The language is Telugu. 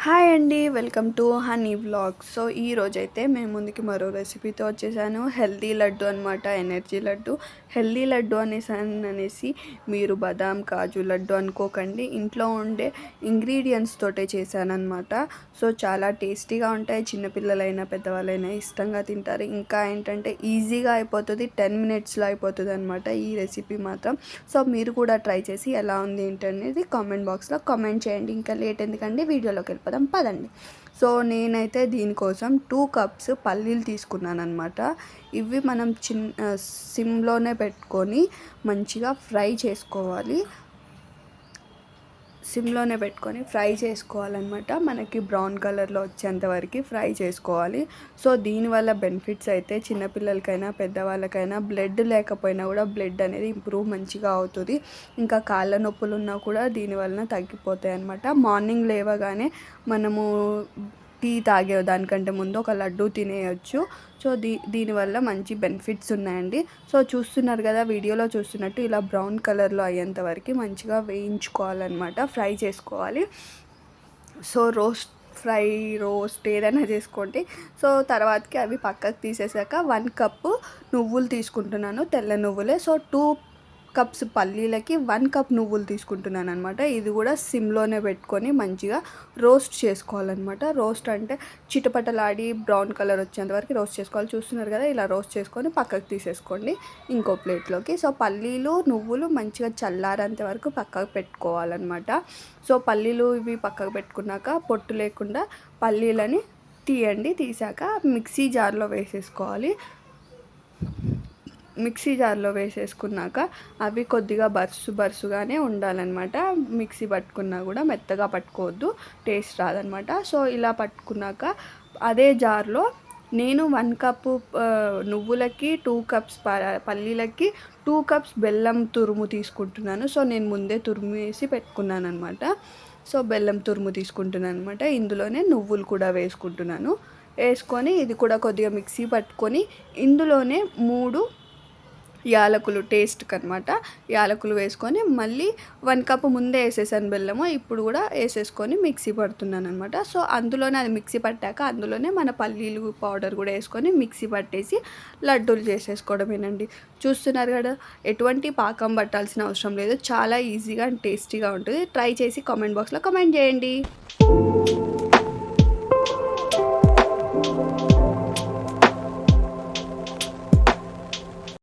హాయ్ అండి, welcome to honey vlogs. So ఈ రోజైతే మేము ముందుకి మరో రెసిపీతో వచ్చేసాను. హెల్దీ లడ్డు అనమాట, ఎనర్జీ లడ్డు. హెల్దీ లడ్డు అనేసి మీరు బదాం కాజు లడ్డు అనుకోకండి, ఇంట్లో ఉండే ఇంగ్రీడియంట్స్ తోటే చేశానమాట. సో చాలా టేస్టీగా ఉంటాయి, చిన్నపిల్లలైనా పెద్దవాళ్ళైనా ఇష్టంగా తింటారు. ఇంకా ఏంటంటే ఈజీగా అయిపోతుంది, 10 మినిట్స్లో అయిపోతుంది అనమాట ఈ రెసిపీ మాత్రం. సో మీరు కూడా ట్రై చేసి ఎలా ఉంది ఏంటనేది కామెంట్ బాక్స్లో కామెంట్ చేయండి. ఇంకా లేట్ ఎందుకండి, వీడియోలోకి వెళ్ళిపోదాం పదండి. సో నేనైతే దీనికోసం 2 కప్స్ పల్లీలు తీసుకున్నాను అనమాట. ఇవి మనం సిమ్లోనే పెట్టుకొని మంచిగా ఫ్రై చేసుకోవాలన్నమాట. మనకి బ్రౌన్ కలర్లో వచ్చేంత వరకు ఫ్రై చేసుకోవాలి. సో దీనివల్ల బెనిఫిట్స్ అయితే చిన్నపిల్లలకైనా పెద్దవాళ్ళకైనా బ్లడ్ లేకపోయినా కూడా బ్లడ్ అనేది ఇంప్రూవ్ మంచిగా అవుతుంది. ఇంకా కాళ్ళ నొప్పులు ఉన్నా కూడా దీనివలన తగ్గిపోతాయి అన్నమాట. మార్నింగ్ లేవగానే మనము టీ తాగే దానికంటే ముందు ఒక లడ్డు తినేయచ్చు. సో దీనివల్ల మంచి బెనిఫిట్స్ ఉన్నాయండి. సో చూస్తున్నారు కదా, వీడియోలో చూస్తున్నట్టు ఇలా బ్రౌన్ కలర్లో అయ్యేంత వరకు మంచిగా వేయించుకోవాలన్నమాట, ఫ్రై చేసుకోవాలి. సో రోస్ట్ ఏదైనా చేసుకోండి. సో తర్వాతకి అవి పక్కకు తీసేసాక 1 కప్పు నువ్వులు తీసుకుంటున్నాను, తెల్ల నువ్వులే. సో 2 కప్స్ పల్లీలకి 1 కప్ నువ్వులు తీసుకుంటున్నాను అనమాట. ఇది కూడా సిమ్లోనే పెట్టుకొని మంచిగా రోస్ట్ చేసుకోవాలన్నమాట. రోస్ట్ అంటే చిటపటలాడి బ్రౌన్ కలర్ వచ్చేంత వరకు రోస్ట్ చేసుకోవాలి. చూస్తున్నారు కదా, ఇలా రోస్ట్ చేసుకొని పక్కకు తీసేసుకోండి ఇంకో ప్లేట్లోకి. సో పల్లీలు నువ్వులు మంచిగా చల్లారేంత వరకు పక్కకు పెట్టుకోవాలన్నమాట. సో పల్లీలు ఇవి పక్కకు పెట్టుకున్నాక పొట్టు లేకుండా పల్లీలని తీసాక మిక్సీ జార్లో వేసేసుకున్నాక అవి కొద్దిగా బరుసుగానే ఉండాలన్నమాట. మిక్సీ పట్టుకున్నా కూడా మెత్తగా పట్టుకోవద్దు, టేస్ట్ రాదనమాట. సో ఇలా పట్టుకున్నాక అదే జార్లో నేను 1 కప్పు నువ్వులకి 2 కప్స్ పల్లీలకి 2 కప్స్ బెల్లం తురుము తీసుకుంటున్నాను. సో నేను ముందే తురుము వేసి పెట్టుకున్నాను అనమాట. సో బెల్లం తురుము తీసుకుంటున్నాను అనమాట. ఇందులోనే నువ్వులు కూడా వేసుకొని ఇది కూడా కొద్దిగా మిక్సీ పట్టుకొని ఇందులోనే 3 యాలకులు టేస్ట్కి అనమాట, యాలకులు వేసుకొని మళ్ళీ 1 కప్పు ముందే వేసేసాను బెల్లము, ఇప్పుడు కూడా వేసేసుకొని మిక్సీ పడుతున్నాను అనమాట. సో అందులోనే అది మిక్సీ పట్టాక అందులోనే మన పల్లీలు పౌడర్ కూడా వేసుకొని మిక్సీ పట్టేసి లడ్డూలు చేసేసుకోవడమేనండి. చూస్తున్నారు కదా, ఎటువంటి పాకం పట్టాల్సిన అవసరం లేదు, చాలా ఈజీగా అండ్ టేస్టీగా ఉంటుంది. ట్రై చేసి కామెంట్ బాక్స్లో కామెంట్ చేయండి.